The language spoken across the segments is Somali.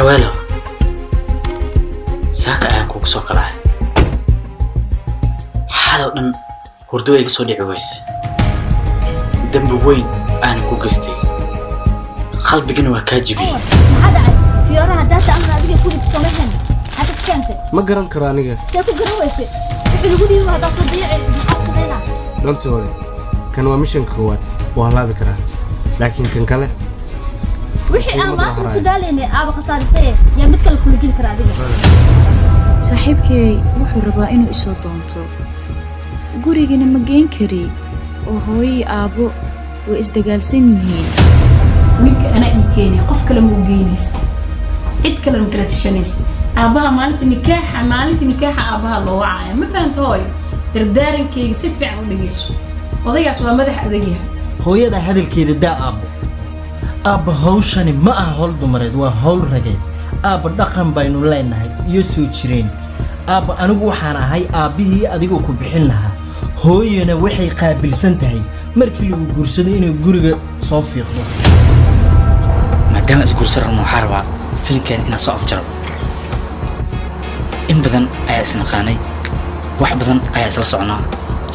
عواله ساق أيام كوك سوكله حاله إن هردوه يقصدي عويس دم وين أنا كوكستي قلبي جنوا كاجبي هذا في يوم هداس أمر هذه كل بسمعهن هذا كنت ما قرن كرانية تأكل جروسي يقولي هذا صديقي حق بينا دونتوري كانوا ميشن كوات وهلا ذكره لكن كان كله وحي أما كداليني أبغى خسارة سيء يا متكل كل جيل كرادي صاحبكي wuxuu rabaa inuu isoo doonto gurigina ma geen kari oo hooyo aabo way isdagaalsan yihiin wiilka ana ii keenay qof kale ma u geynaysto cid kale ma kala tashanaysto aabaha maalinta nikaaxa aabaha loo wacay ma fahanto hooyo dardaarankeega si fiican u dhageyso odaygaas waa madax adag yahay hooyada hadalkeeda daa aabba hawshani ma aha hawl dumareed waa hawl rageed aabba dhaqan baynu leenahay iyo soo jireen aabba anigu waxaan ahay aabbihii adigoo ku bixin lahaa hooyana waxay qaabilsan tahay markii lagu guursado inay guriga soo fiiqdo maadaama isguursaran waxaa rabaa filmkan inaan soo afjaro in badan ayaa isnaqaanay wax badan ayaa isla soconaa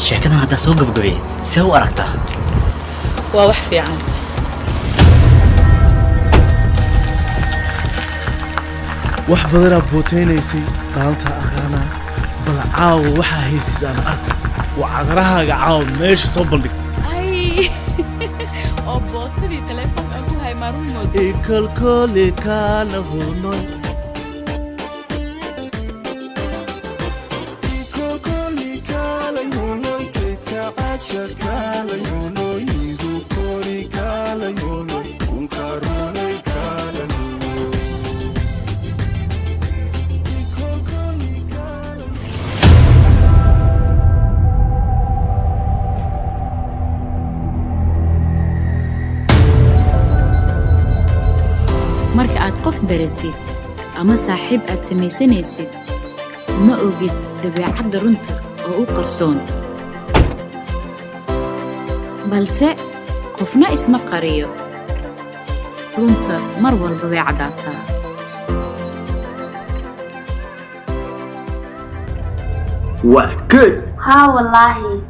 sheekadan haddaa soo gabagabeeyay see u aragtaa waa wax fiican wax badanaa booteynaysa maanta aqaana bal caawa waxaa haysidaan arko waa cagarahaaga caawa meesha soo bandhig ay oo bootadii telefoonka aan ku hay maarun moodo ikolkole kaala honoy marka aad qof baratid ama saaxiib aad samaysanaysid ma ogid dabeecadda runta oo u qarsoon balse qofna isma qariyo runta mar walba way caddaataa waa good ها والله